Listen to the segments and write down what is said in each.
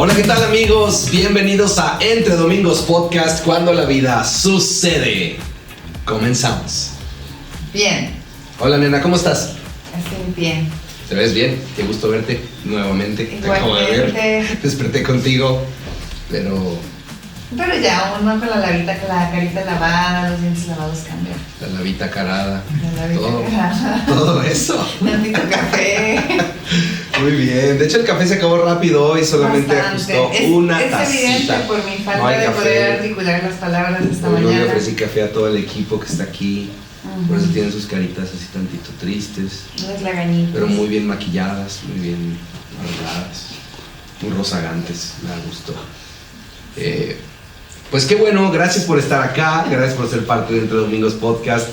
Hola, ¿qué tal amigos? Bienvenidos a Entre Domingos Podcast, cuando la vida sucede. Comenzamos. Bien. Hola nena, ¿cómo estás? Estoy bien. ¿Te ves bien? Qué gusto verte nuevamente. Igualmente. Te acabo de ver. Desperté contigo, pero ya uno con la carita lavada, los dientes lavados cambia. la lavita carada. La lavita carada. Todo eso. Tantito café. Muy bien. De hecho, el café se acabó rápido hoy, solamente Bastante. ajustó una tacita. Es evidente por mi falta No hay de café. poder articular las palabras esta Hoy no le mañana. ofrecí café a todo el equipo que está aquí. Por eso tienen sus caritas así tantito tristes, Las lagañitas. pero muy bien maquilladas, muy bien arregladas, muy rozagantes, me da gusto. Pues qué bueno, gracias por estar acá, gracias por ser parte de Entre Domingos Podcast.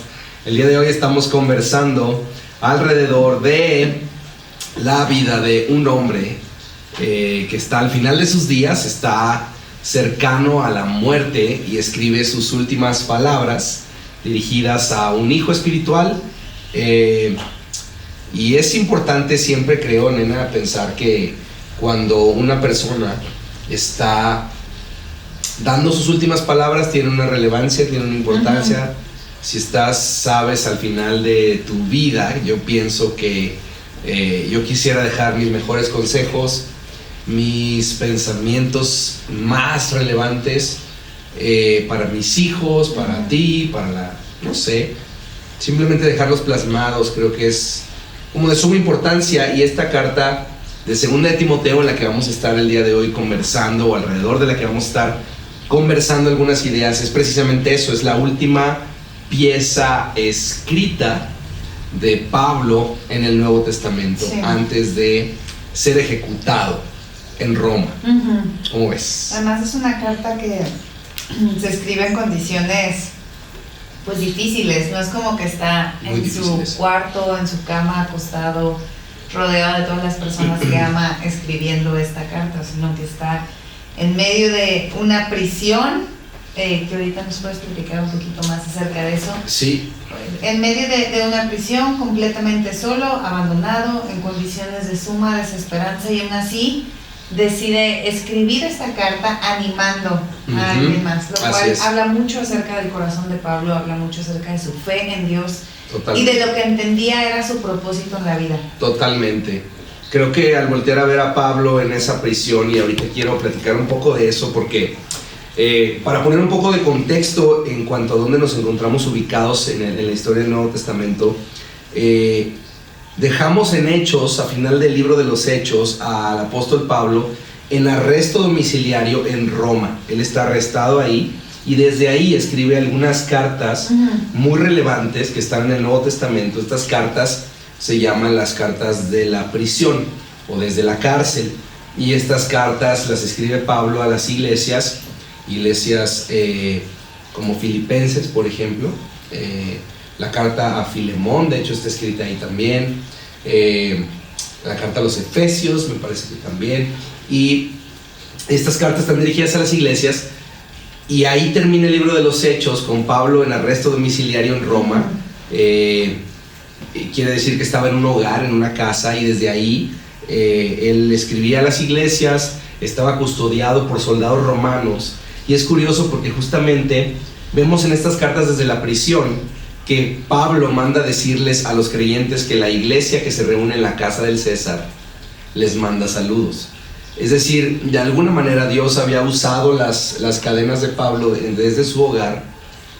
El día de hoy estamos conversando alrededor de la vida de un hombre que está al final de sus días, está cercano a la muerte y escribe sus últimas palabras dirigidas a un hijo espiritual. Y es importante siempre, creo, nena, pensar que cuando una persona está dando sus últimas palabras tiene una relevancia, tiene una importancia. Si sabes, al final de tu vida, yo pienso que yo quisiera dejar mis mejores consejos, mis pensamientos más relevantes para mis hijos, para ti, no sé, simplemente dejarlos plasmados. Creo que es como de suma importancia, y esta carta de Segunda de Timoteo, en la que vamos a estar el día de hoy conversando, o alrededor de la que vamos a estar conversando algunas ideas, es precisamente eso, es la última pieza escrita de Pablo en el Nuevo Testamento, sí, antes de ser ejecutado en Roma. ¿Cómo ves? Además es una carta que se escribe en condiciones pues difíciles, no es como que está muy en su cuarto, en su cama, acostado, rodeado de todas las personas que ama, escribiendo esta carta, sino que está en medio de una prisión, que ahorita nos puedes platicar un poquito más acerca de eso. Sí. En medio de una prisión, completamente solo, abandonado, en condiciones de suma desesperanza, y aún así decide escribir esta carta animando a alguien más, lo cual habla mucho acerca del corazón de Pablo, habla mucho acerca de su fe en Dios. Totalmente. Y de lo que entendía era su propósito en la vida. Totalmente. Creo que al voltear a ver a Pablo en esa prisión, y ahorita quiero platicar un poco de eso porque para poner un poco de contexto en cuanto a dónde nos encontramos ubicados en la historia del Nuevo Testamento, dejamos en Hechos, a final del libro de los Hechos, al apóstol Pablo en arresto domiciliario en Roma. Él está arrestado ahí y desde ahí escribe algunas cartas muy relevantes que están en el Nuevo Testamento. Estas cartas se llaman las cartas de la prisión o desde la cárcel, y estas cartas las escribe Pablo a las iglesias como Filipenses, por ejemplo. La carta a Filemón, de hecho, está escrita ahí también. La carta a los Efesios, me parece que también. Y estas cartas están dirigidas a las iglesias, y ahí termina el libro de los Hechos con Pablo en arresto domiciliario en Roma. Quiere decir que estaba en un hogar, en una casa, y desde ahí él escribía a las iglesias, estaba custodiado por soldados romanos. Y es curioso porque justamente vemos en estas cartas desde la prisión que Pablo manda decirles a los creyentes que la iglesia que se reúne en la casa del César les manda saludos. Es decir, de alguna manera Dios había usado las cadenas de Pablo desde su hogar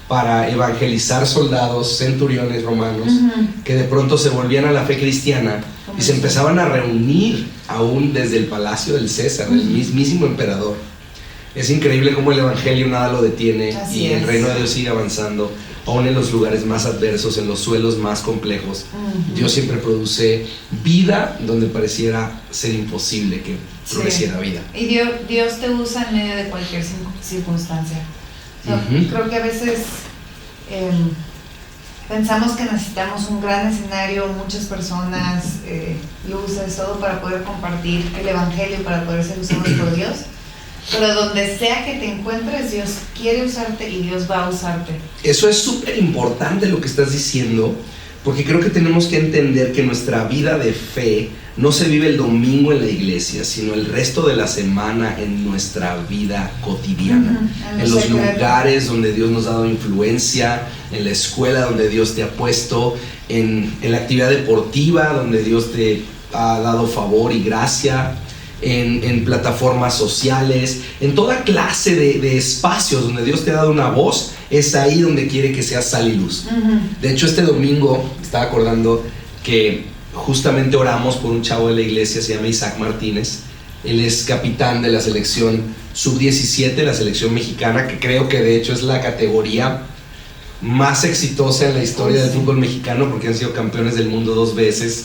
para evangelizar soldados, centuriones romanos, que de pronto se volvían a la fe cristiana y se empezaban a reunir aún desde el palacio del César, el mismísimo emperador. Es increíble cómo el evangelio nada lo detiene. Así y el reino de Dios sigue avanzando, aún en los lugares más adversos, en los suelos más complejos. Dios siempre produce vida donde pareciera ser imposible que floreciera vida. Y Dios te usa en medio de cualquier circunstancia. Creo que a veces pensamos que necesitamos un gran escenario, muchas personas, luces, todo para poder compartir el evangelio, para poder ser usados por Dios. Pero donde sea que te encuentres, Dios quiere usarte y Dios va a usarte. Eso es súper importante lo que estás diciendo, porque creo que tenemos que entender que nuestra vida de fe no se vive el domingo en la iglesia, sino el resto de la semana en nuestra vida cotidiana, en los lugares donde Dios nos ha dado influencia, en la escuela donde Dios te ha puesto, en la actividad deportiva donde Dios te ha dado favor y gracia, en plataformas sociales, en toda clase de espacios donde Dios te ha dado una voz. Es ahí donde quiere que seas sal y luz. De hecho, este domingo estaba acordando que justamente oramos por un chavo de la iglesia, se llama Isaac Martínez. Él es capitán de la selección sub-17, la selección mexicana, que creo que de hecho es la categoría más exitosa en la historia del fútbol mexicano, porque han sido campeones del mundo 2 veces.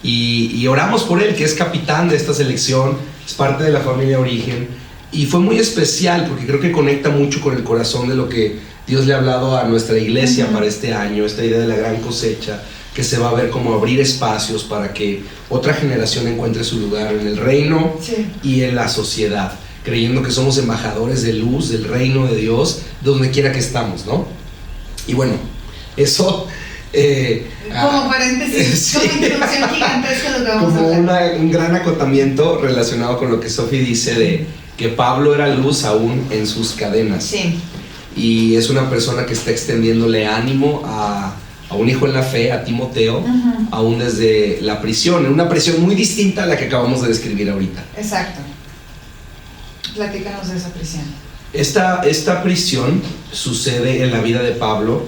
Y oramos por él, que es capitán de esta selección, es parte de la familia Origen, y fue muy especial porque creo que conecta mucho con el corazón de lo que Dios le ha hablado a nuestra iglesia para este año, esta idea de la gran cosecha, que se va a ver como abrir espacios para que otra generación encuentre su lugar en el reino y en la sociedad, creyendo que somos embajadores de luz, del reino de Dios, de donde quiera que estamos, ¿no? Y bueno, eso... como paréntesis, sí. Como introducción gigantesca lo que vamos como a hablar. Un gran acotamiento relacionado con lo que Sofi dice de que Pablo era luz aún en sus cadenas. Sí. Y es una persona que está extendiéndole ánimo a un hijo en la fe, a Timoteo, aún desde la prisión, en una prisión muy distinta a la que acabamos de describir ahorita. Exacto. Platícanos de esa prisión. Esta prisión sucede en la vida de Pablo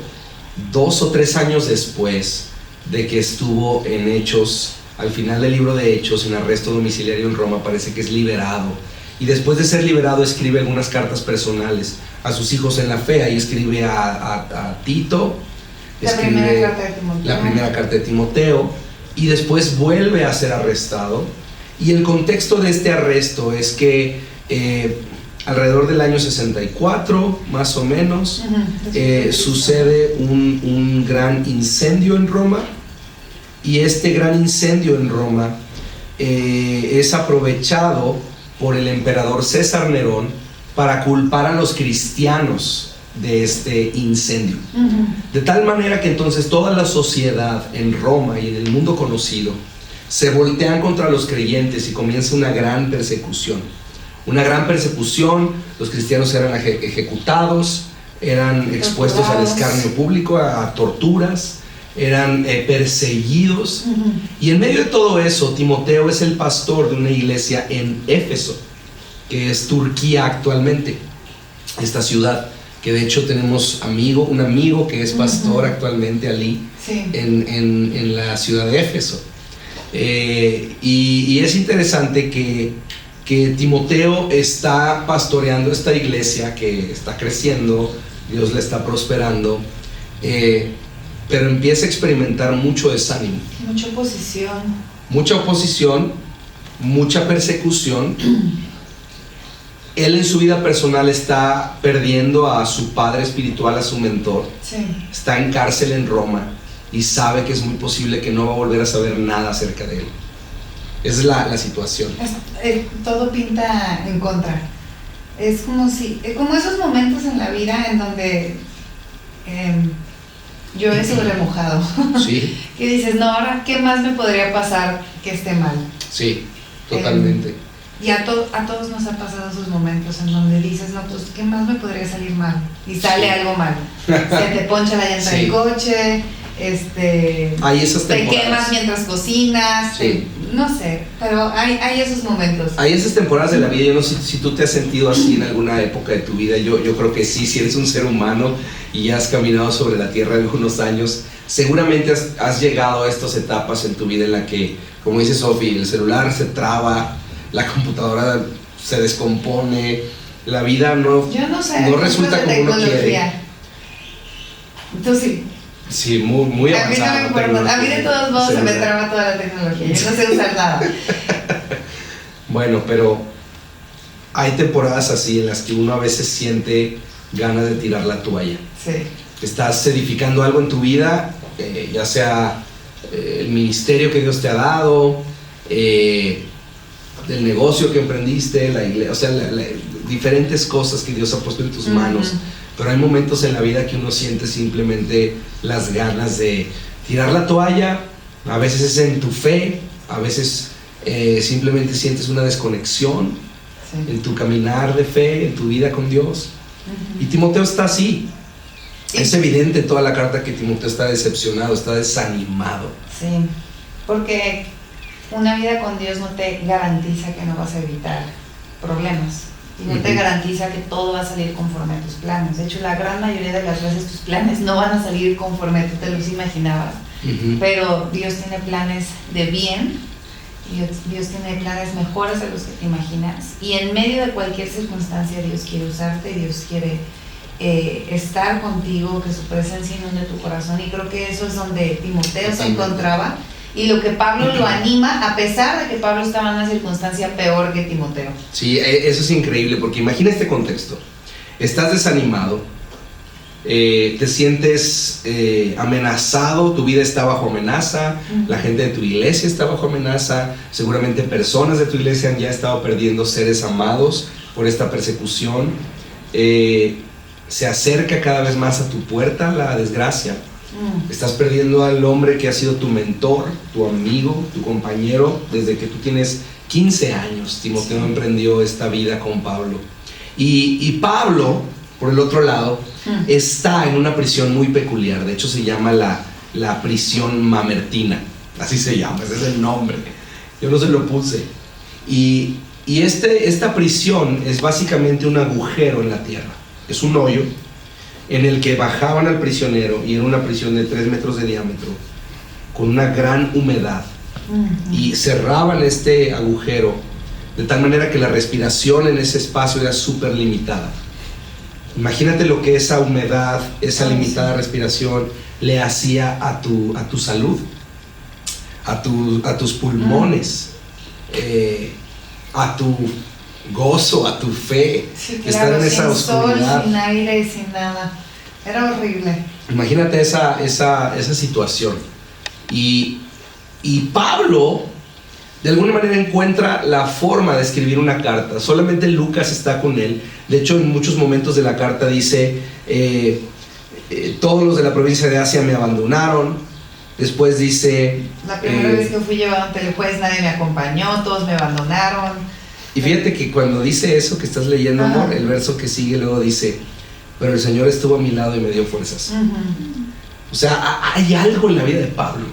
2 o 3 años después de que estuvo en Hechos, al final del libro de Hechos, en arresto domiciliario en Roma. Parece que es liberado, y después de ser liberado escribe algunas cartas personales a sus hijos en la fe. Ahí escribe a Tito, escribe la primera carta de Timoteo, y después vuelve a ser arrestado. Y el contexto de este arresto es que alrededor del año 64, más o menos, sucede un gran incendio en Roma, y este gran incendio en Roma es aprovechado por el emperador César Nerón para culpar a los cristianos de este incendio. De tal manera que entonces toda la sociedad en Roma y en el mundo conocido se voltean contra los creyentes y comienza una gran persecución. Una gran persecución, los cristianos eran ejecutados, eran expuestos al escarnio público, a torturas, eran perseguidos. Y en medio de todo eso, Timoteo es el pastor de una iglesia en Éfeso, que es Turquía actualmente, esta ciudad, que de hecho tenemos un amigo que es pastor actualmente allí, en la ciudad de Éfeso. Y es interesante que Timoteo está pastoreando esta iglesia que está creciendo, Dios le está prosperando, pero empieza a experimentar mucho desánimo. Mucha oposición, mucha persecución. Él en su vida personal está perdiendo a su padre espiritual, a su mentor. Está en cárcel en Roma y sabe que es muy posible que no va a volver a saber nada acerca de él. Esa es la situación. Todo pinta en contra. Es como esos momentos en la vida en donde yo he sobremojado. Sí. Que dices, no, ahora, ¿qué más me podría pasar que esté mal? Sí, totalmente. Y a todos nos ha pasado esos momentos en donde dices, no, pues, ¿qué más me podría salir mal? Y sale algo mal. Se te poncha la llanta del coche, hay esas te quemas mientras cocinas, no sé, pero hay esos momentos. Hay esas temporadas de la vida. Yo no sé si tú te has sentido así en alguna época de tu vida. Yo creo que sí. Si eres un ser humano y has caminado sobre la tierra algunos años, seguramente has llegado a estas etapas en tu vida en la que, como dice Sofi, el celular se traba, la computadora se descompone, la vida no resulta como uno quiere. Tú sí. Sí, muy avanzada. A mí no me importa. A mí de todos modos se me traba toda la tecnología. Yo no sé usar nada. Bueno, pero hay temporadas así en las que uno a veces siente ganas de tirar la toalla. Sí. Estás edificando algo en tu vida, ya sea el ministerio que Dios te ha dado, del negocio que emprendiste, la iglesia, o sea, diferentes cosas que Dios ha puesto en tus manos. Pero hay momentos en la vida que uno siente simplemente las ganas de tirar la toalla. A veces es en tu fe, a veces simplemente sientes una desconexión Sí. en tu caminar de fe, en tu vida con Dios. Y Timoteo está así. Es evidente en toda la carta que Timoteo está decepcionado, está desanimado. Sí, porque una vida con Dios no te garantiza que no vas a evitar problemas y no te garantiza que todo va a salir conforme a tus planes. De hecho, la gran mayoría de las veces tus planes no van a salir conforme tú te los imaginabas, pero Dios tiene planes de bien, Dios tiene planes mejores de los que te imaginas, y en medio de cualquier circunstancia Dios quiere usarte, Dios quiere estar contigo, que su presencia inunde tu corazón, y creo que eso es donde Timoteo se encontraba, y lo que Pablo lo anima, a pesar de que Pablo estaba en una circunstancia peor que Timoteo. Sí, eso es increíble, porque imagina este contexto. Estás desanimado, te sientes amenazado, tu vida está bajo amenaza, la gente de tu iglesia está bajo amenaza, seguramente personas de tu iglesia han ya estado perdiendo seres amados por esta persecución. Se acerca cada vez más a tu puerta la desgracia. Estás perdiendo al hombre que ha sido tu mentor, tu amigo, tu compañero desde que tú tienes 15 años. Timoteo emprendió esta vida con Pablo. Y Pablo, por el otro lado, está en una prisión muy peculiar. De hecho, se llama la prisión mamertina. Así se llama, ese es el nombre. Yo no se lo puse. Y esta prisión es básicamente un agujero en la tierra. Es un hoyo en el que bajaban al prisionero, y era una prisión de 3 metros de diámetro, con una gran humedad, y cerraban este agujero de tal manera que la respiración en ese espacio era súper limitada. Imagínate lo que esa humedad, esa limitada respiración le hacía a tu salud, a tus pulmones, a tu gozo, a tu fe. Sí, claro, estar en esa oscuridad. Sol, sin aire, sin nada. Era horrible. Imagínate esa situación. Y Pablo, de alguna manera, encuentra la forma de escribir una carta. Solamente Lucas está con él. De hecho, en muchos momentos de la carta dice, todos los de la provincia de Asia me abandonaron. Después dice, la primera vez que fui llevado ante el juez, nadie me acompañó, todos me abandonaron. Y fíjate que cuando dice eso que estás leyendo, amor, el verso que sigue luego dice, pero el Señor estuvo a mi lado y me dio fuerzas. O sea, hay algo en la vida de Pablo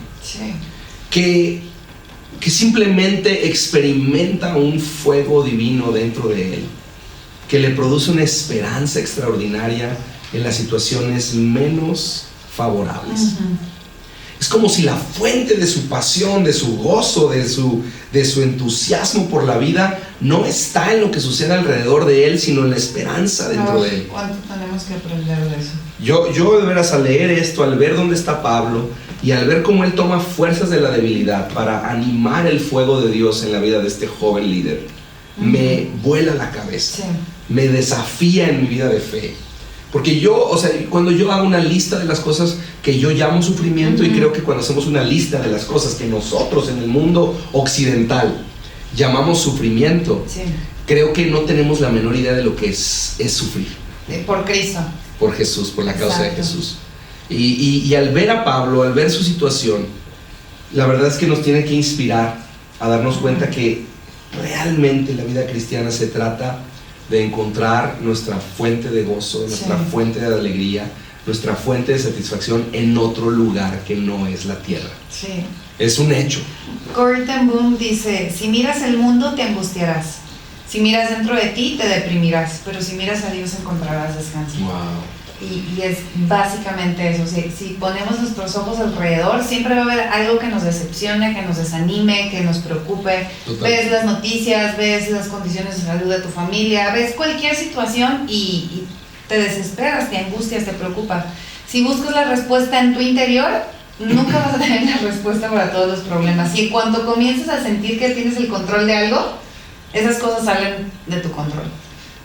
que simplemente experimenta un fuego divino dentro de él, que le produce una esperanza extraordinaria en las situaciones menos favorables. Es como si la fuente de su pasión, de su gozo, de su entusiasmo por la vida no está en lo que sucede alrededor de él, sino en la esperanza dentro de él. ¿Cuánto tenemos que aprender de eso? Yo de veras, al leer esto, al ver dónde está Pablo y al ver cómo él toma fuerzas de la debilidad para animar el fuego de Dios en la vida de este joven líder, me vuela la cabeza, me desafía en mi vida de fe. Porque cuando yo hago una lista de las cosas que yo llamo sufrimiento, y creo que cuando hacemos una lista de las cosas que nosotros en el mundo occidental llamamos sufrimiento, creo que no tenemos la menor idea de lo que es sufrir. Por Cristo. Por Jesús, por la causa de Jesús. Y al ver a Pablo, al ver su situación, la verdad es que nos tiene que inspirar a darnos cuenta que realmente la vida cristiana se trata de encontrar nuestra fuente de gozo, nuestra fuente de alegría, nuestra fuente de satisfacción en otro lugar que no es la tierra. Es un hecho. Corrie ten Boom dice, si miras el mundo te angustiarás, si miras dentro de ti te deprimirás, pero si miras a Dios encontrarás descanso. Y es básicamente eso. Si ponemos nuestros ojos alrededor, siempre va a haber algo que nos decepcione, que nos desanime, que nos preocupe. Ves las noticias, ves las condiciones de salud de tu familia, ves cualquier situación y te desesperas, te angustias, te preocupas. Si buscas la respuesta en tu interior, nunca vas a tener la respuesta para todos los problemas. Y cuando comienzas a sentir que tienes el control de algo, esas cosas salen de tu control.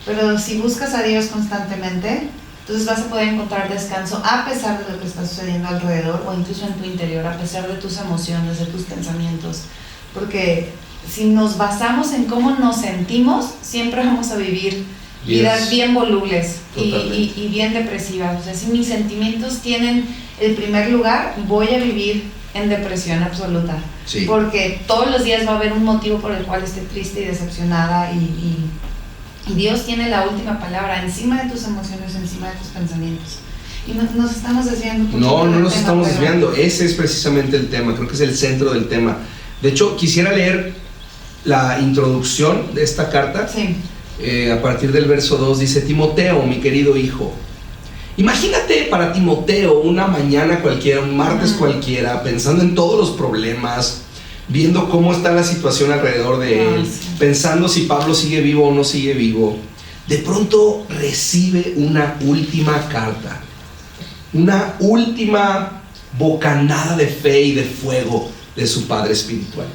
Pero si buscas a Dios constantemente, entonces vas a poder encontrar descanso a pesar de lo que está sucediendo alrededor, o incluso en tu interior, a pesar de tus emociones, de tus pensamientos. Porque si nos basamos en cómo nos sentimos, siempre vamos a vivir vidas bien volubles y bien depresivas. O sea, si mis sentimientos tienen el primer lugar, voy a vivir en depresión absoluta. Sí. Porque todos los días va a haber un motivo por el cual esté triste y decepcionada, y Dios tiene la última palabra encima de tus emociones, encima de tus pensamientos. Y nos estamos desviando. No nos estamos desviando. Ese es precisamente el tema. Creo que es el centro del tema. De hecho, quisiera leer la introducción de esta carta. Sí. A partir del verso 2 dice: Timoteo, mi querido hijo. Imagínate para Timoteo una mañana cualquiera, un martes cualquiera, pensando en todos los problemas, viendo cómo está la situación alrededor de él, pensando si Pablo sigue vivo o no sigue vivo. De pronto recibe una última carta, una última bocanada de fe y de fuego de su padre espiritual.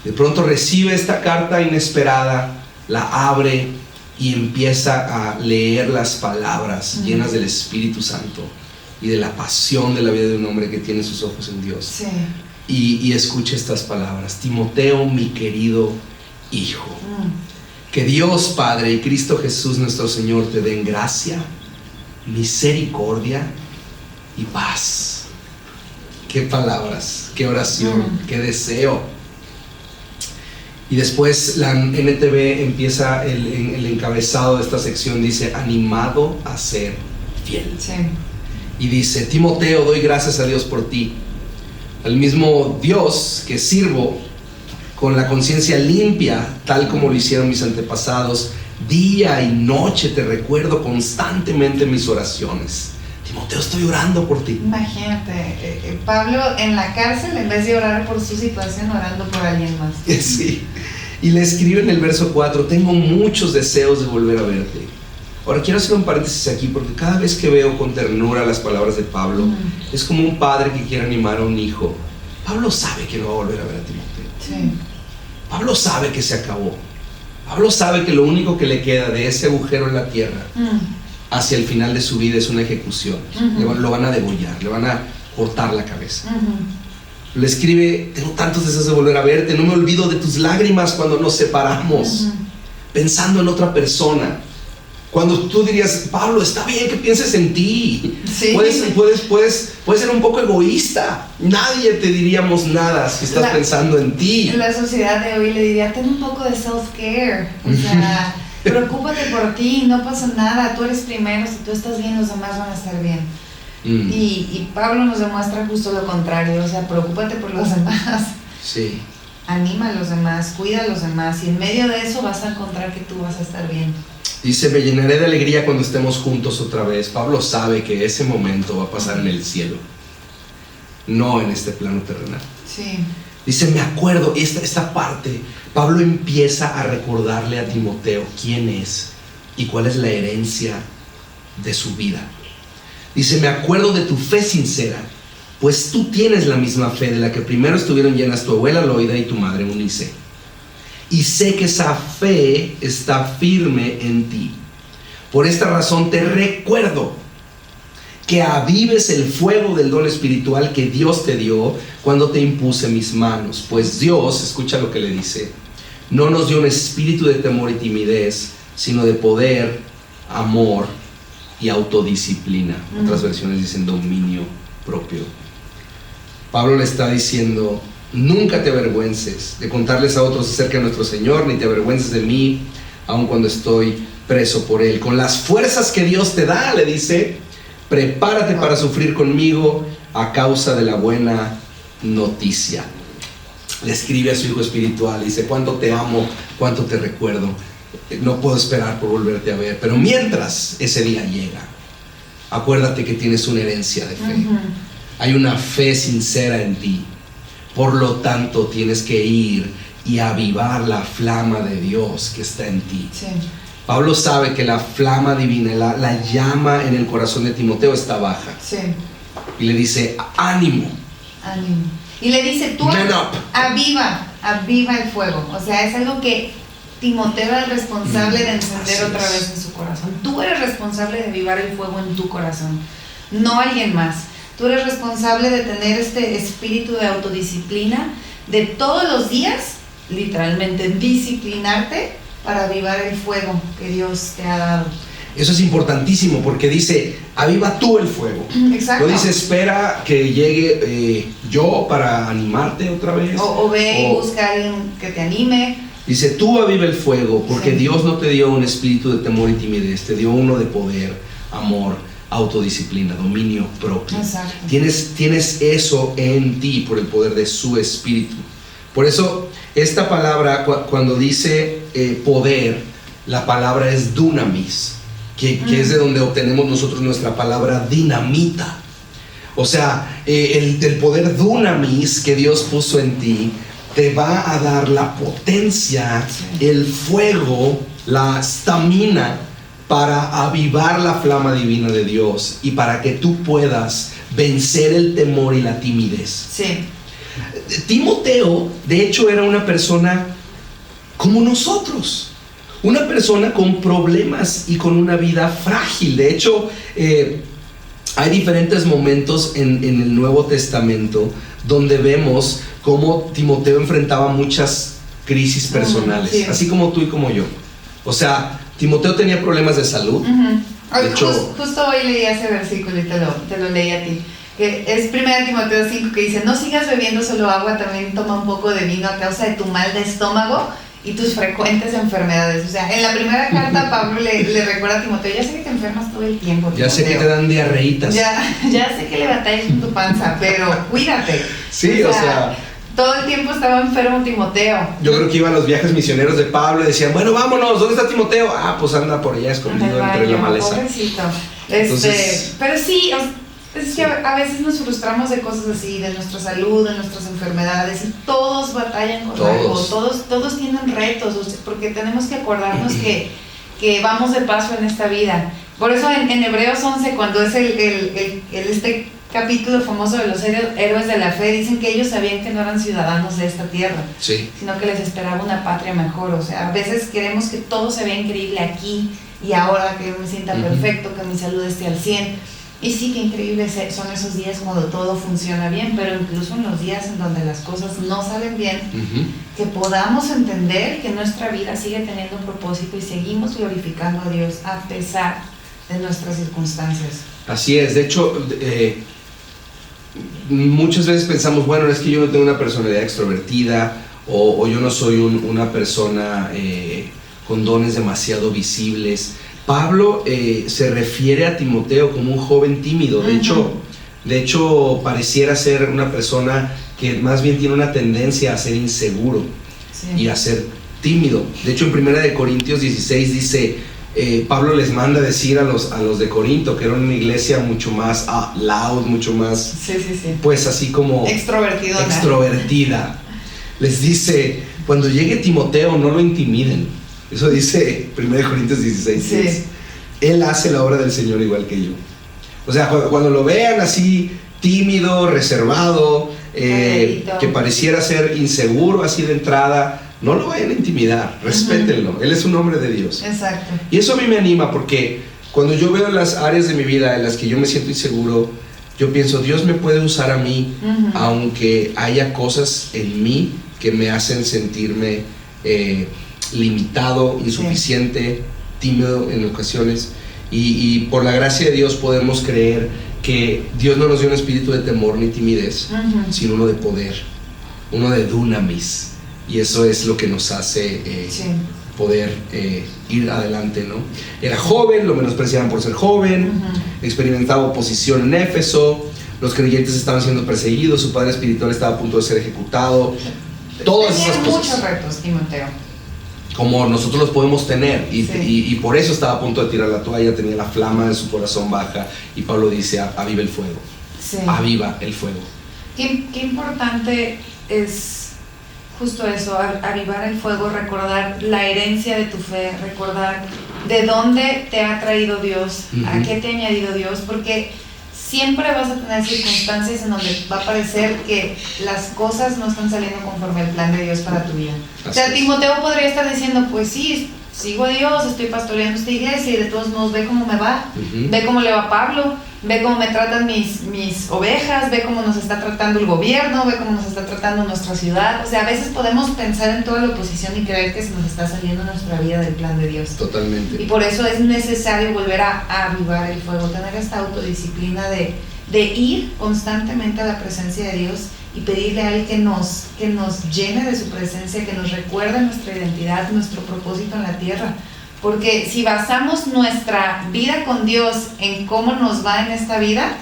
De pronto recibe esta carta inesperada, la abre y empieza a leer las palabras llenas del Espíritu Santo y de la pasión de la vida de un hombre que tiene sus ojos en Dios. Sí. Y escucha estas palabras: Timoteo, mi querido hijo. Que Dios Padre y Cristo Jesús nuestro Señor te den gracia, misericordia y paz. Qué palabras, qué oración, qué deseo. Y después la NTV empieza el encabezado de esta sección, dice: animado a ser fiel. Sí. Y dice: Timoteo, doy gracias a Dios por ti, al mismo Dios que sirvo con la conciencia limpia, tal como lo hicieron mis antepasados. Día y noche te recuerdo constantemente en mis oraciones. Timoteo, estoy orando por ti. Imagínate, Pablo en la cárcel, en vez de orar por su situación, orando por alguien más. Sí. Y le escribe en el verso 4: tengo muchos deseos de volver a verte. Ahora quiero hacer un paréntesis aquí, porque cada vez que veo con ternura las palabras de Pablo, es como un padre que quiere animar a un hijo. Pablo sabe que no va a volver a ver a Timoteo. Sí. Pablo sabe que se acabó. Pablo sabe que lo único que le queda de ese agujero en la tierra hacia el final de su vida es una ejecución. Lo van a degollar, le van a cortar la cabeza. Le escribe: tengo tantos deseos de volver a verte, no me olvido de tus lágrimas cuando nos separamos, pensando en otra persona. Cuando tú dirías: Pablo, está bien que pienses en ti. Sí. Puedes ser un poco egoísta. Nadie te diríamos nada si estás pensando en ti. La sociedad de hoy le diría: ten un poco de self-care. O sea, preocúpate por ti, no pasa nada. Tú eres primero, si tú estás bien, los demás van a estar bien. Y Pablo nos demuestra justo lo contrario. O sea, preocúpate por los demás. Sí. Anima a los demás, cuida a los demás. Y en medio de eso vas a encontrar que tú vas a estar bien. Dice: me llenaré de alegría cuando estemos juntos otra vez. Pablo sabe que ese momento va a pasar en el cielo, no en este plano terrenal. Sí. Dice: me acuerdo, esta parte, Pablo empieza a recordarle a Timoteo quién es y cuál es la herencia de su vida. Dice: me acuerdo de tu fe sincera, pues tú tienes la misma fe de la que primero estuvieron llenas tu abuela Loida y tu madre Eunice. Y sé que esa fe está firme en ti. Por esta razón te recuerdo que avives el fuego del don espiritual que Dios te dio cuando te impuse mis manos. Pues Dios, escucha lo que le dice, no nos dio un espíritu de temor y timidez, sino de poder, amor y autodisciplina. Otras versiones dicen dominio propio. Pablo le está diciendo: nunca te avergüences de contarles a otros acerca de nuestro Señor, ni te avergüences de mí, aun cuando estoy preso por Él. Con las fuerzas que Dios te da, le dice, prepárate para sufrir conmigo a causa de la buena noticia. Le escribe a su hijo espiritual, dice: cuánto te amo, cuánto te recuerdo, no puedo esperar por volverte a ver, pero mientras ese día llega, acuérdate que tienes una herencia de fe. Hay una fe sincera en ti. Por lo tanto, tienes que ir y avivar la flama de Dios que está en ti. Sí. Pablo sabe que la flama divina, la llama en el corazón de Timoteo está baja. Sí. Y le dice: ánimo. Ánimo. Y le dice: tú aviva el fuego. O sea, es algo que Timoteo era el responsable de encender otra vez en su corazón. Tú eres responsable de avivar el fuego en tu corazón, no alguien más. Tú eres responsable de tener este espíritu de autodisciplina, de todos los días, literalmente, disciplinarte para avivar el fuego que Dios te ha dado. Eso es importantísimo porque dice, aviva tú el fuego. Exacto. No dice, espera que llegue yo para animarte otra vez. O ve y busca a alguien que te anime. Dice, tú aviva el fuego, porque Sí. Dios no te dio un espíritu de temor y timidez, te dio uno de poder, amor, autodisciplina, dominio propio. Exacto. Tienes eso en ti por el poder de su espíritu. Por eso, esta palabra, cuando dice poder, la palabra es dunamis, que es de donde obtenemos nosotros nuestra palabra dinamita. O sea, el poder dunamis que Dios puso en ti te va a dar la potencia, el fuego, la estamina para avivar la flama divina de Dios y para que tú puedas vencer el temor y la timidez. Sí. Timoteo, de hecho, era una persona como nosotros, una persona con problemas y con una vida frágil. De hecho, hay diferentes momentos en el Nuevo Testamento donde vemos cómo Timoteo enfrentaba muchas crisis personales, sí. así como tú y como yo. O sea, Timoteo tenía problemas de salud. De hecho, justo hoy leí ese versículo y te lo leí a ti, que es 1 Timoteo 5, que dice, no sigas bebiendo solo agua, también toma un poco de vino a causa de tu mal de estómago y tus frecuentes enfermedades. O sea, en la primera carta Pablo le recuerda a Timoteo, ya sé que te enfermas todo el tiempo, Timoteo. Ya sé que te dan diarreitas. Ya sé que le batallas en tu panza, pero cuídate. Sí, o sea, todo el tiempo estaba enfermo Timoteo. Yo creo que iban a los viajes misioneros de Pablo y decían, bueno, vámonos, ¿dónde está Timoteo? Ah, pues anda por allá escondido entre la maleza. Pobrecito. Entonces, pero sí, es que a veces nos frustramos de cosas así, de nuestra salud, de nuestras enfermedades, y todos batallan con algo, todos tienen retos, porque tenemos que acordarnos que vamos de paso en esta vida. Por eso en Hebreos 11, cuando es este capítulo famoso de los héroes de la fe, dicen que ellos sabían que no eran ciudadanos de esta tierra, sí, sino que les esperaba una patria mejor. O sea, a veces queremos que todo se vea increíble aquí y ahora, que yo me sienta perfecto, que mi salud esté al 100. Y sí, que increíbles son esos días cuando todo funciona bien, pero incluso en los días en donde las cosas no salen bien, que podamos entender que nuestra vida sigue teniendo un propósito y seguimos glorificando a Dios a pesar de nuestras circunstancias. Así es. De hecho, muchas veces pensamos, bueno, es que yo no tengo una personalidad extrovertida o yo no soy una persona con dones demasiado visibles. Pablo se refiere a Timoteo como un joven tímido. De hecho, pareciera ser una persona que más bien tiene una tendencia a ser inseguro, y a ser tímido. De hecho, en 1 Corintios 16 dice, Pablo les manda decir a los de Corinto, que eran una iglesia mucho más loud, mucho más, pues así como extrovertida. Les dice, cuando llegue Timoteo no lo intimiden. Eso dice 1 Corintios 16. Sí. Él hace la obra del Señor igual que yo. O sea, cuando lo vean así tímido, reservado, que pareciera ser inseguro así de entrada, no lo vayan a intimidar, respétenlo. Él es un hombre de Dios. Exacto. Y eso a mí me anima, porque cuando yo veo las áreas de mi vida en las que yo me siento inseguro, yo pienso, Dios me puede usar a mí, aunque haya cosas en mí que me hacen sentirme limitado, insuficiente, tímido en ocasiones, y por la gracia de Dios podemos creer que Dios no nos dio un espíritu de temor ni timidez, sino uno de poder, uno de dunamis, y eso es lo que nos hace poder ir adelante, ¿no? Era joven, lo menospreciaban por ser joven, experimentaba oposición en Éfeso, los creyentes estaban siendo perseguidos, su padre espiritual estaba a punto de ser ejecutado. Todas esas cosas, muchos retos, Timoteo, como nosotros los podemos tener, y por eso estaba a punto de tirar la toalla, tenía la flama de su corazón baja, y Pablo dice, aviva el fuego, aviva el fuego. Qué importante es justo eso, avivar el fuego, recordar la herencia de tu fe, recordar de dónde te ha traído Dios, a qué te ha añadido Dios, porque siempre vas a tener circunstancias en donde va a parecer que las cosas no están saliendo conforme al plan de Dios para tu vida. O sea, Timoteo podría estar diciendo, pues sí, sigo a Dios, estoy pastoreando esta iglesia y de todos modos ve cómo me va, ve cómo le va a Pablo, ve cómo me tratan mis ovejas, ve cómo nos está tratando el gobierno, ve cómo nos está tratando nuestra ciudad. O sea, a veces podemos pensar en toda la oposición y creer que se nos está saliendo nuestra vida del plan de Dios. Totalmente. Y por eso es necesario volver a avivar el fuego, tener esta autodisciplina de ir constantemente a la presencia de Dios y pedirle a Él que nos llene de su presencia, que nos recuerde nuestra identidad, nuestro propósito en la tierra. Porque si basamos nuestra vida con Dios en cómo nos va en esta vida,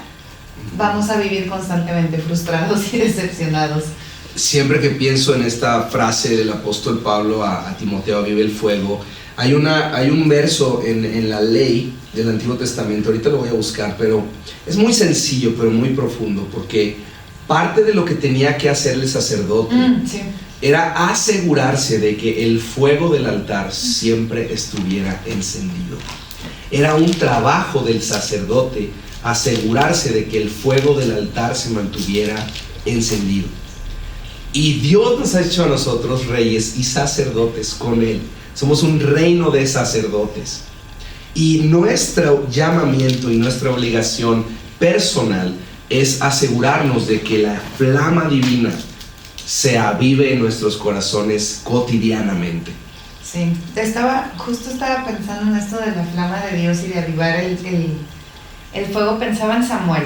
vamos a vivir constantemente frustrados y decepcionados. Siempre que pienso en esta frase del apóstol Pablo a Timoteo, aviva el fuego, hay un verso en la ley del Antiguo Testamento, ahorita lo voy a buscar, pero es muy sencillo, pero muy profundo, porque parte de lo que tenía que hacer el sacerdote Sí. era asegurarse de que el fuego del altar siempre estuviera encendido. Era un trabajo del sacerdote asegurarse de que el fuego del altar se mantuviera encendido. Y Dios nos ha hecho a nosotros reyes y sacerdotes con Él. Somos un reino de sacerdotes. Y nuestro llamamiento y nuestra obligación personal es asegurarnos de que la flama divina se avive en nuestros corazones cotidianamente. Sí, justo estaba pensando en esto de la flama de Dios y de avivar el fuego. Pensaba en Samuel,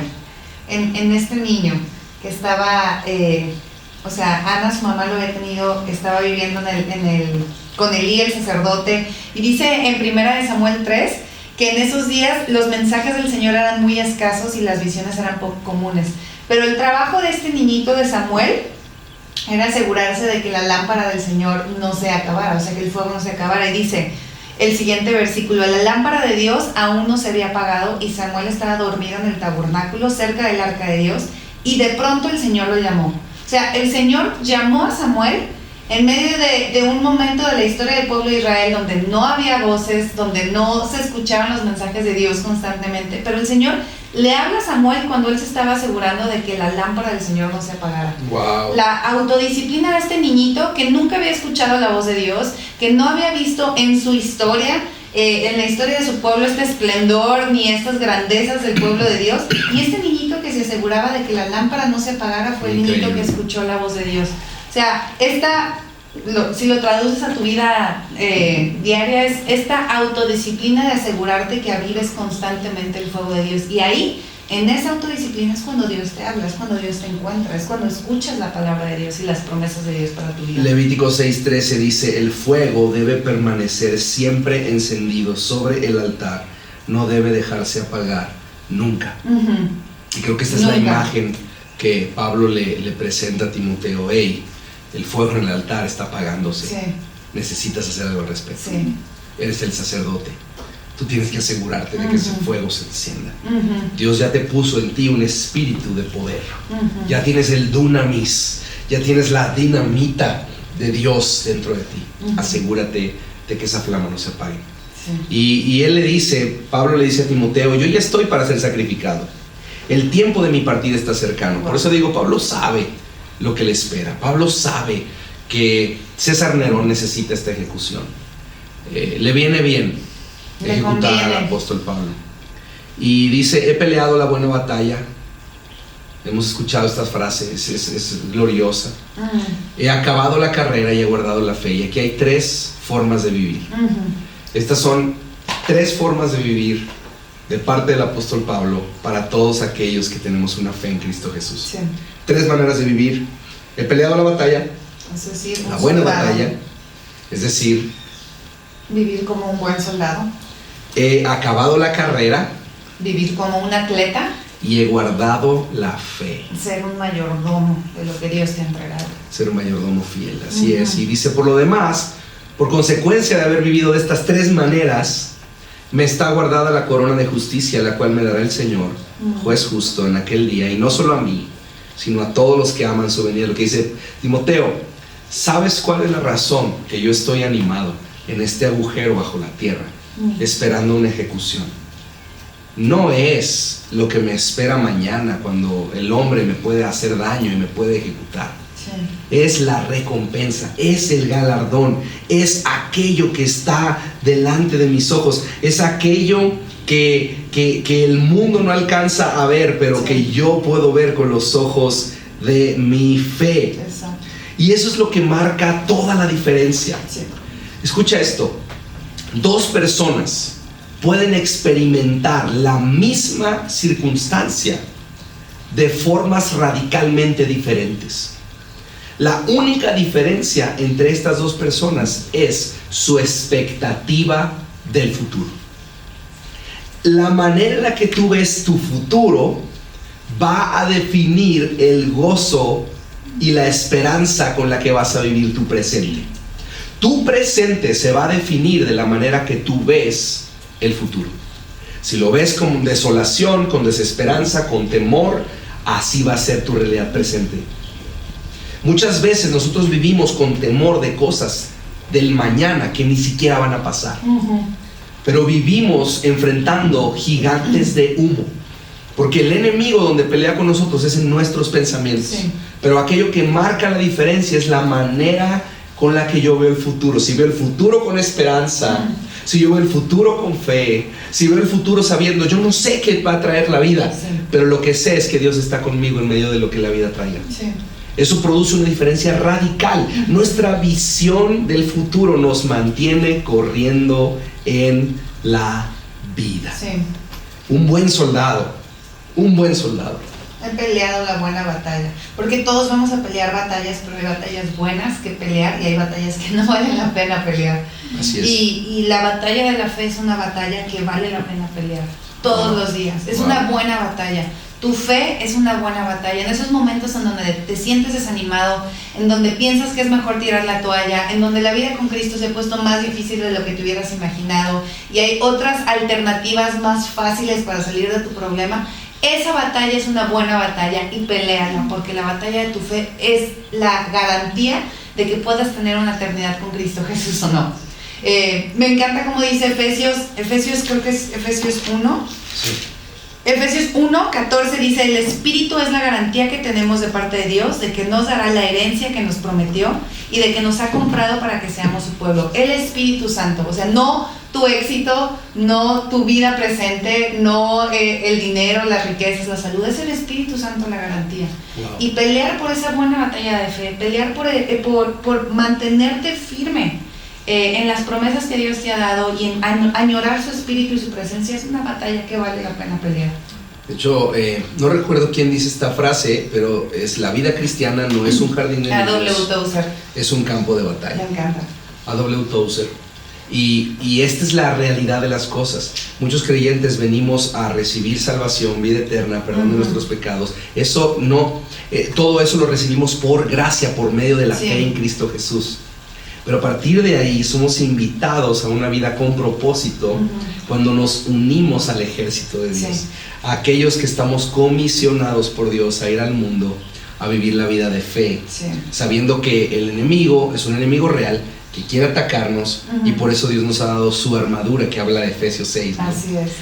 en este niño que estaba, Ana, su mamá lo había tenido, estaba viviendo con Elí, el sacerdote, y dice en 1 Samuel 3 que en esos días los mensajes del Señor eran muy escasos y las visiones eran poco comunes, pero el trabajo de este niñito de Samuel era asegurarse de que la lámpara del Señor no se acabara, o sea, que el fuego no se acabara. Y dice el siguiente versículo: la lámpara de Dios aún no se había apagado y Samuel estaba dormido en el tabernáculo cerca del arca de Dios, y de pronto el Señor lo llamó. O sea, el Señor llamó a Samuel en medio de un momento de la historia del pueblo de Israel donde no había voces, donde no se escuchaban los mensajes de Dios constantemente, pero el Señor le habla a Samuel cuando él se estaba asegurando de que la lámpara del Señor no se apagara. Wow. La autodisciplina de este niñito que nunca había escuchado la voz de Dios, que no había visto en su historia, en la historia de su pueblo, este esplendor ni estas grandezas del pueblo de Dios, y este niñito que se aseguraba de que la lámpara no se apagara fue el niñito que escuchó la voz de Dios. O sea, si lo traduces a tu vida diaria, es esta autodisciplina de asegurarte que avives constantemente el fuego de Dios. Y ahí, en esa autodisciplina es cuando Dios te habla, es cuando Dios te encuentra, es cuando escuchas la palabra de Dios y las promesas de Dios para tu vida. Levítico 6:13 dice: el fuego debe permanecer siempre encendido sobre el altar, no debe dejarse apagar nunca. Y creo que esta es la imagen que Pablo le presenta a Timoteo. Hey, el fuego en el altar está apagándose. Sí. Necesitas hacer algo al respecto. Sí. Eres el sacerdote. Tú tienes que asegurarte de que ese fuego se encienda. Dios ya te puso en ti un espíritu de poder. Ya tienes el dunamis. Ya tienes la dinamita de Dios dentro de ti. Asegúrate de que esa flama no se apague. Sí. Y Pablo le dice a Timoteo: yo ya estoy para ser sacrificado. El tiempo de mi partida está cercano. Por eso digo, Pablo sabe lo que le espera. Pablo sabe que César Nerón necesita esta ejecución. Le viene bien ejecutar al apóstol Pablo. Y dice: he peleado la buena batalla. Hemos escuchado estas frases, es gloriosa. He acabado la carrera y he guardado la fe. Y aquí hay 3 formas de vivir. Estas son 3 formas de vivir de parte del apóstol Pablo para todos aquellos que tenemos una fe en Cristo Jesús. Sí. 3 maneras de vivir. He peleado la batalla, es decir, la buena batalla, es decir, vivir como un buen soldado. He acabado la carrera, vivir como un atleta, y he guardado la fe. Ser un mayordomo de lo que Dios te ha entregado. Ser un mayordomo fiel, así es. Y dice: por lo demás, por consecuencia de haber vivido de estas 3 maneras, me está guardada la corona de justicia, la cual me dará el Señor, juez justo, en aquel día, y no solo a mí, sino a todos los que aman su venida. Lo que dice Timoteo: ¿sabes cuál es la razón que yo estoy animado en este agujero bajo la tierra, esperando una ejecución? No es lo que me espera mañana, cuando el hombre me puede hacer daño y me puede ejecutar. Es la recompensa, es el galardón, es aquello que está delante de mis ojos, es aquello que el mundo no alcanza a ver, pero que yo puedo ver con los ojos de mi fe. Exacto. Y eso es lo que marca toda la diferencia. Escucha esto: 2 personas pueden experimentar la misma circunstancia de formas radicalmente diferentes. La única diferencia entre estas 2 personas es su expectativa del futuro. La manera en la que tú ves tu futuro va a definir el gozo y la esperanza con la que vas a vivir tu presente. Tu presente se va a definir de la manera que tú ves el futuro. Si lo ves con desolación, con desesperanza, con temor, así va a ser tu realidad presente. Muchas veces nosotros vivimos con temor de cosas del mañana que ni siquiera van a pasar. Pero vivimos enfrentando gigantes de humo. Porque el enemigo donde pelea con nosotros es en nuestros pensamientos. Pero aquello que marca la diferencia es la manera con la que yo veo el futuro. Si veo el futuro con esperanza, si yo veo el futuro con fe, si veo el futuro sabiendo, yo no sé qué va a traer la vida, pero lo que sé es que Dios está conmigo en medio de lo que la vida traiga. Eso produce una diferencia radical. Nuestra visión del futuro nos mantiene corriendo en la vida. Un buen soldado. He peleado la buena batalla, porque todos vamos a pelear batallas, pero hay batallas buenas que pelear y hay batallas que no valen la pena pelear. Así es. Y la batalla de la fe es una batalla que vale la pena pelear todos los días. Es una buena batalla. Tu fe es una buena batalla. En esos momentos en donde te sientes desanimado, en donde piensas que es mejor tirar la toalla, en donde la vida con Cristo se ha puesto más difícil de lo que te hubieras imaginado y hay otras alternativas más fáciles para salir de tu problema, esa batalla es una buena batalla y peléala, porque la batalla de tu fe es la garantía de que puedas tener una eternidad con Cristo Jesús o no. Me encanta como dice Efesios, creo que es Efesios 1. Efesios 1:14 dice: el Espíritu es la garantía que tenemos de parte de Dios, de que nos dará la herencia que nos prometió y de que nos ha comprado para que seamos su pueblo. El Espíritu Santo, o sea, no tu éxito, no tu vida presente, no el dinero, las riquezas, la salud, es el Espíritu Santo la garantía. Y pelear por esa buena batalla de fe, pelear por mantenerte firme en las promesas que Dios te ha dado y en añorar su espíritu y su presencia, es una batalla que vale la pena pelear. De hecho, no recuerdo quién dice esta frase, pero es: la vida cristiana no es un jardín de niños, A.W. Tozer. Es un campo de batalla. Me encanta. A.W. Tozer. Y esta es la realidad de las cosas. Muchos creyentes venimos a recibir salvación, vida eterna, perdón de nuestros pecados. Eso no, todo eso lo recibimos por gracia, por medio de la fe en Cristo Jesús. Pero a partir de ahí somos invitados a una vida con propósito cuando nos unimos al ejército de Dios. A aquellos que estamos comisionados por Dios a ir al mundo a vivir la vida de fe, sabiendo que el enemigo es un enemigo real que quiere atacarnos, y por eso Dios nos ha dado su armadura, que habla de Efesios 6, ¿no? Así es.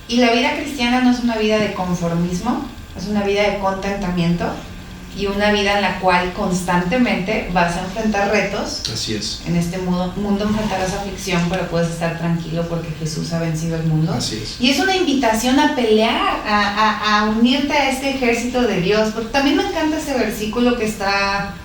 Y la vida cristiana no es una vida de conformismo, es una vida de contentamiento y una vida en la cual constantemente vas a enfrentar retos. Así es. En este mundo enfrentarás aflicción, pero puedes estar tranquilo porque Jesús ha vencido el mundo. Así es. Y es una invitación a pelear, a unirte a este ejército de Dios, porque también me encanta ese versículo que está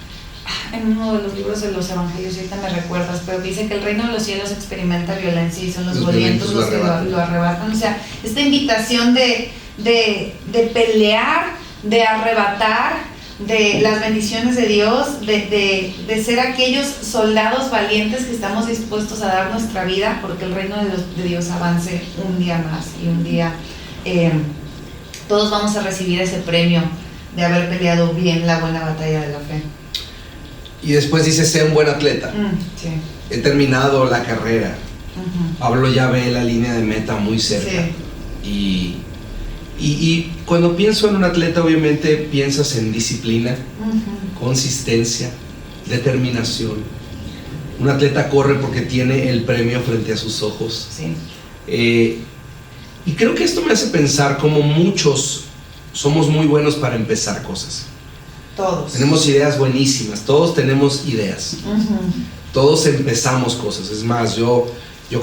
en uno de los libros de los evangelios, y ahorita me recuerdas, pero dice que el reino de los cielos experimenta violencia y son los violentos los que lo arrebatan. O sea, esta invitación de pelear, de arrebatar de las bendiciones de Dios, de ser aquellos soldados valientes que estamos dispuestos a dar nuestra vida porque el reino de Dios avance un día más, y un día todos vamos a recibir ese premio de haber peleado bien la buena batalla de la fe. Y después dice: sé un buen atleta. Sí. He terminado la carrera. Pablo ya ve la línea de meta muy cerca. Sí. Y cuando pienso en un atleta, obviamente piensas en disciplina, consistencia, determinación. Un atleta corre porque tiene el premio frente a sus ojos. Sí. Y creo que esto me hace pensar cómo muchos somos muy buenos para empezar cosas. Todos. Tenemos ideas buenísimas, todos tenemos ideas. Todos empezamos cosas. Es más, yo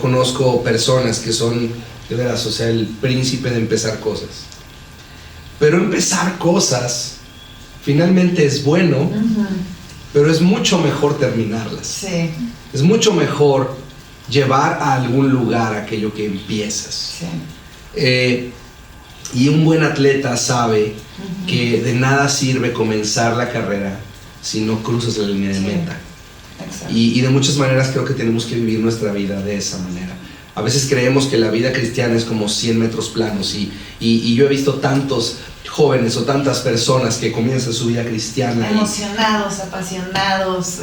conozco personas que son, de veras, o sea, el príncipe de empezar cosas. Pero empezar cosas finalmente es bueno, pero es mucho mejor terminarlas. Sí. Es mucho mejor llevar a algún lugar aquello que empiezas. Sí. Y un buen atleta sabe que de nada sirve comenzar la carrera si no cruzas la línea de meta. Y de muchas maneras creo que tenemos que vivir nuestra vida de esa manera. A veces creemos que la vida cristiana es como 100 metros planos y yo he visto tantos jóvenes o tantas personas que comienzan su vida cristiana emocionados, apasionados,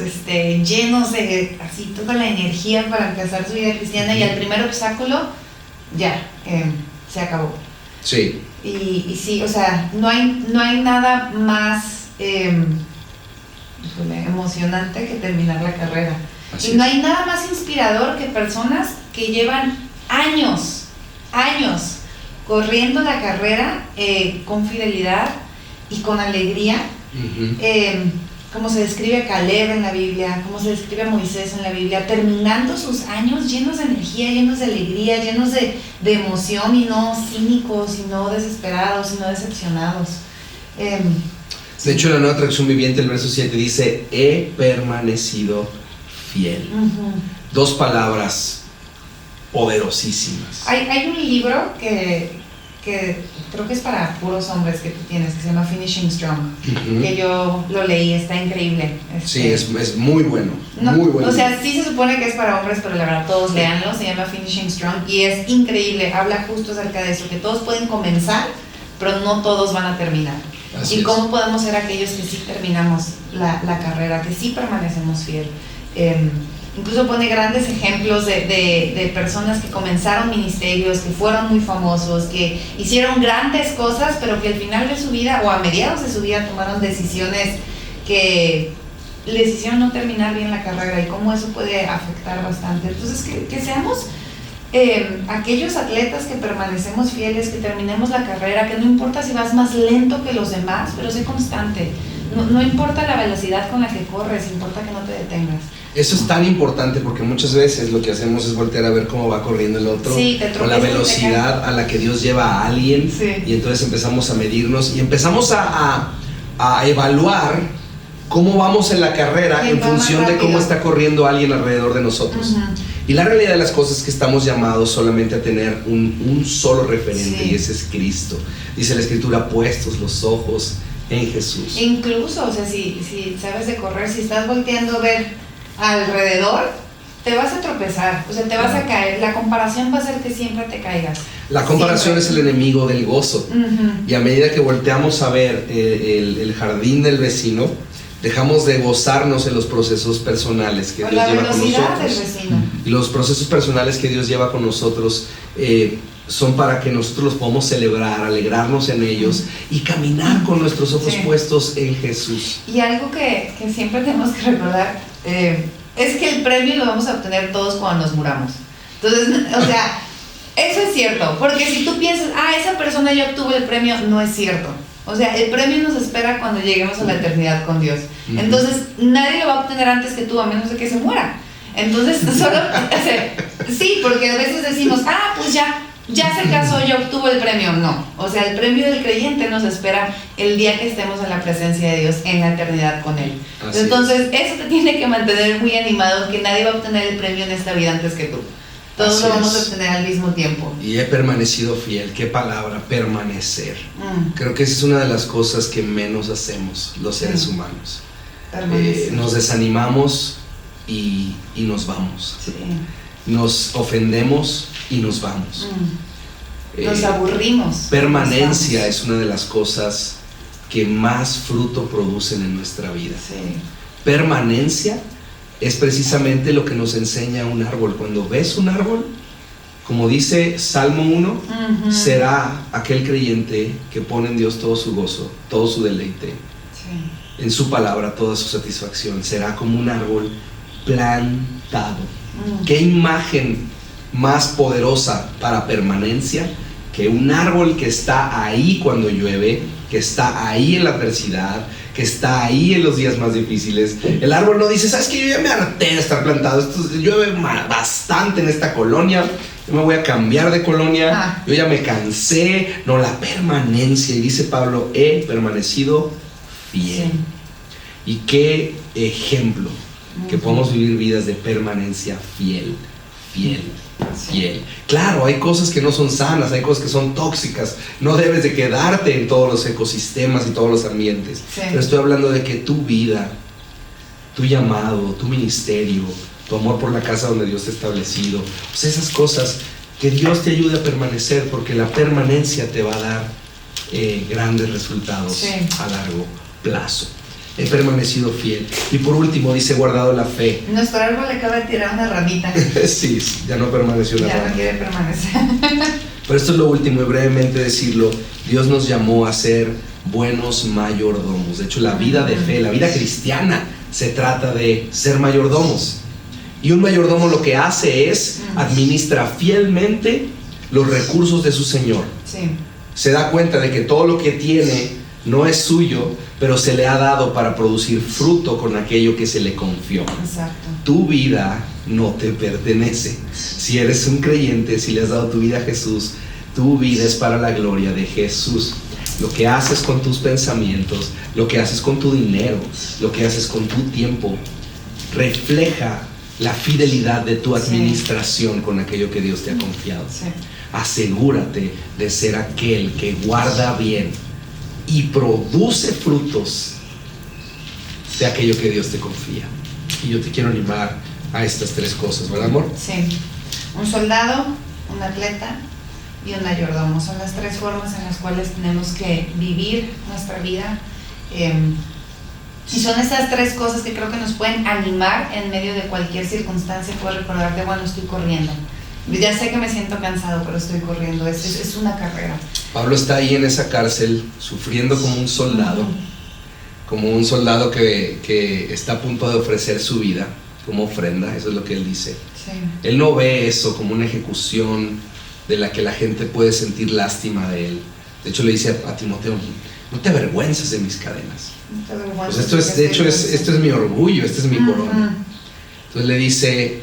llenos de así toda la energía para empezar su vida cristiana, y al primer obstáculo ya se acabó. Sí. Y sí, o sea, no hay nada más emocionante que terminar la carrera. Así y no hay nada más inspirador que personas que llevan años corriendo la carrera con fidelidad y con alegría, como se describe a Caleb en la Biblia, como se describe a Moisés en la Biblia, terminando sus años llenos de energía, llenos de alegría, llenos de emoción, y no cínicos, y no desesperados, y no decepcionados. De hecho, en la Nueva Traducción Viviente, el verso 7 dice: he permanecido fiel. Dos palabras poderosísimas. Hay un libro que creo que es para puros hombres que tú tienes, que se llama Finishing Strong, que yo lo leí, está increíble. Sí, es muy bueno, no, muy bueno. O sea, sí se supone que es para hombres, pero la verdad todos léanlo, se llama Finishing Strong y es increíble, habla justo acerca de eso, que todos pueden comenzar, pero no todos van a terminar. Así y cómo podemos ser aquellos que sí terminamos la carrera, que sí permanecemos fiel. Incluso pone grandes ejemplos de personas que comenzaron ministerios, que fueron muy famosos, que hicieron grandes cosas, pero que al final de su vida o a mediados de su vida tomaron decisiones que les hicieron no terminar bien la carrera, y cómo eso puede afectar bastante. Entonces que seamos aquellos atletas que permanecemos fieles, que terminemos la carrera, que no importa si vas más lento que los demás, pero sé constante. No importa la velocidad con la que corres, importa que no te detengas. Eso es tan importante, porque muchas veces lo que hacemos es voltear a ver cómo va corriendo el otro, con la velocidad a la que Dios lleva a alguien, y entonces empezamos a medirnos y empezamos a evaluar cómo vamos en la carrera en función de cómo está corriendo alguien alrededor de nosotros. Y la realidad de las cosas es que estamos llamados solamente a tener un solo referente, y ese es Cristo. Dice la Escritura: puestos los ojos en Jesús. Incluso, o sea, si sabes de correr, si estás volteando a ver alrededor, te vas a tropezar, o sea, te vas a caer. La comparación va a hacer que siempre te caigas. La comparación es el enemigo del gozo. Y a medida que volteamos a ver el jardín del vecino, dejamos de gozarnos en los procesos personales que Dios lleva con nosotros. Y los procesos personales que Dios lleva con nosotros son para que nosotros los podamos celebrar, alegrarnos en ellos y caminar con nuestros ojos puestos en Jesús. Y algo que siempre tenemos que recordar es que el premio lo vamos a obtener todos cuando nos muramos. Entonces, o sea, eso es cierto, porque si tú piensas, esa persona ya obtuvo el premio, no es cierto. O sea, el premio nos espera cuando lleguemos a la eternidad con Dios. Entonces, nadie lo va a obtener antes que tú, a menos de que se muera. Entonces, solo, o sea, sí, porque a veces decimos, pues ya se casó, ya obtuvo el premio. No, o sea, el premio del creyente nos espera el día que estemos en la presencia de Dios, en la eternidad con Él. Entonces, eso te tiene que mantener muy animado, que nadie va a obtener el premio en esta vida antes que tú. Todos lo vamos a obtener al mismo tiempo. Y he permanecido fiel. ¿Qué palabra? Permanecer. Creo que esa es una de las cosas que menos hacemos los seres humanos. Nos desanimamos y nos vamos. Nos ofendemos y nos vamos. Nos aburrimos. Permanencia es una de las cosas que más fruto producen en nuestra vida. Permanencia es precisamente lo que nos enseña un árbol. Cuando ves un árbol, como dice Salmo 1, será aquel creyente que pone en Dios todo su gozo, todo su deleite, en su palabra toda su satisfacción. Será como un árbol plantado. ¿Qué imagen más poderosa para permanencia que un árbol que está ahí cuando llueve, que está ahí en la adversidad, que está ahí en los días más difíciles. El árbol no dice, ¿sabes qué? Yo ya me harté de estar plantado, llueve bastante en esta colonia, yo me voy a cambiar de colonia, yo ya me cansé. No, la permanencia, y dice Pablo, he permanecido fiel. Sí. Y qué ejemplo, que podamos vivir vidas de permanencia fiel. Claro, hay cosas que no son sanas, hay cosas que son tóxicas, no debes de quedarte en todos los ecosistemas y todos los ambientes, sí. Pero estoy hablando de que tu vida, tu llamado, tu ministerio, tu amor por la casa donde Dios te ha establecido, pues esas cosas, que Dios te ayude a permanecer, porque la permanencia te va a dar grandes resultados, sí, a largo plazo. He permanecido fiel. Y por último dice, guardado la fe. Nuestro árbol le acaba de tirar una ramita. Sí, ya no permaneció la rama. Ya no quiere permanecer. Pero esto es lo último, y brevemente decirlo, Dios nos llamó a ser buenos mayordomos. De hecho, la vida de fe, la vida cristiana, se trata de ser mayordomos. Y un mayordomo lo que hace es administra fielmente los recursos de su Señor. Sí. Se da cuenta de que todo lo que tiene no es suyo, pero se le ha dado para producir fruto con aquello que se le confió. Exacto. Tu vida no te pertenece. Si eres un creyente, si le has dado tu vida a Jesús, tu vida es para la gloria de Jesús. Lo que haces con tus pensamientos, lo que haces con tu dinero, lo que haces con tu tiempo, refleja la fidelidad de tu administración, sí, con aquello que Dios te ha confiado. Sí. Asegúrate de ser aquel que guarda bien y produce frutos de aquello que Dios te confía. Y yo te quiero animar a estas tres cosas, ¿verdad, amor? Sí. Un soldado, un atleta y un mayordomo. Son las tres formas en las cuales tenemos que vivir nuestra vida. Y son estas tres cosas que creo que nos pueden animar en medio de cualquier circunstancia. Puedo recordarte, bueno, estoy corriendo. Ya sé que me siento cansado, pero estoy corriendo. Es una carrera. Pablo está ahí en esa cárcel, sufriendo como un soldado, que está a punto de ofrecer su vida como ofrenda. Eso es lo que él dice. Sí. Él no ve eso como una ejecución de la que la gente puede sentir lástima de él. De hecho, le dice a Timoteo, no te avergüences de mis cadenas. No te avergüences. Pues esto es mi orgullo, esta es mi corona. Entonces le dice...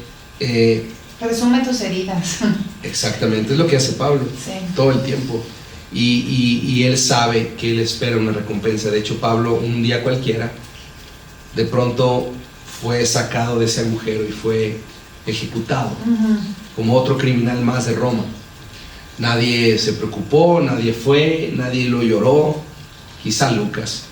resume tus heridas. Exactamente, es lo que hace Pablo, sí, todo el tiempo. Y él sabe que él espera una recompensa. De hecho, Pablo, un día cualquiera, de pronto fue sacado de ese agujero y fue ejecutado, como otro criminal más de Roma. Nadie se preocupó, nadie fue, nadie lo lloró, quizá Lucas.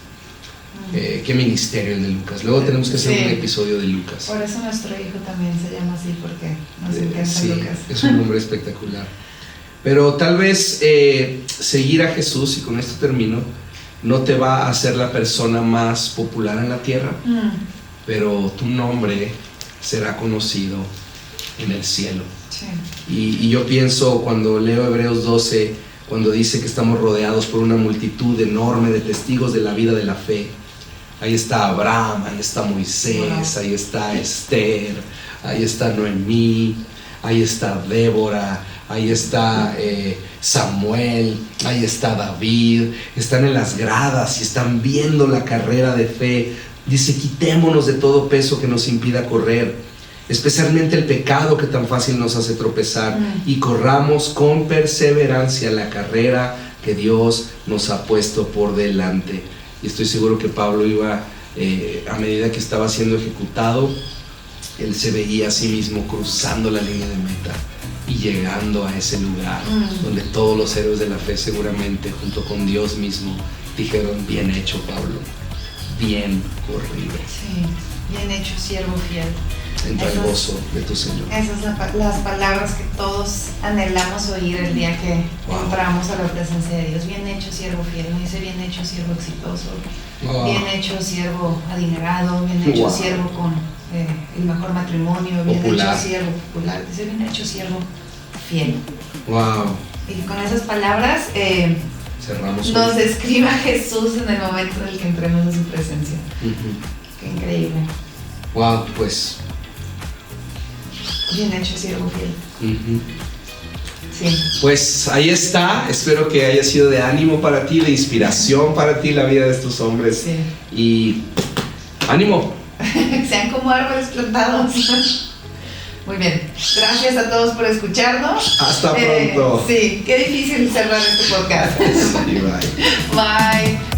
Qué ministerio el de Lucas. Luego tenemos que hacer, sí, un episodio de Lucas. Por eso nuestro hijo también se llama así, porque nos encanta, sí, Lucas. Es un nombre espectacular. Pero tal vez seguir a Jesús, y con esto termino, no te va a hacer la persona más popular en la tierra, pero tu nombre será conocido en el cielo. Sí. Y yo pienso, cuando leo Hebreos 12, cuando dice que estamos rodeados por una multitud enorme de testigos de la vida de la fe. Ahí está Abraham, ahí está Moisés, ahí está Esther, ahí está Noemí, ahí está Débora, ahí está Samuel, ahí está David. Están en las gradas y están viendo la carrera de fe. Dice, quitémonos de todo peso que nos impida correr, especialmente el pecado que tan fácil nos hace tropezar, y corramos con perseverancia la carrera que Dios nos ha puesto por delante. Y estoy seguro que Pablo iba, a medida que estaba siendo ejecutado, él se veía a sí mismo cruzando la línea de meta y llegando a ese lugar donde todos los héroes de la fe, seguramente junto con Dios mismo, dijeron, bien hecho, Pablo, bien corrido. Sí, bien hecho, siervo fiel. Entra el gozo de tu Señor. Esas son las palabras que todos anhelamos oír el día que entramos a la presencia de Dios. Bien hecho, siervo fiel. No dice bien hecho, siervo exitoso. Bien hecho, siervo adinerado. Bien hecho, siervo con el mejor matrimonio. Bien hecho, siervo popular. Dice bien hecho, siervo fiel. Wow. Y con esas palabras cerramos nos describa Jesús en el momento en el que entremos en su presencia. Qué increíble. Wow, pues bien hecho, siervo fiel. Sí. Pues ahí está, espero que haya sido de ánimo para ti, de inspiración para ti la vida de estos hombres. Sí. Y ánimo. Sean como árboles plantados. Muy bien, gracias a todos por escucharnos. Hasta pronto. Sí, qué difícil cerrar este podcast. Sí, bye. Bye.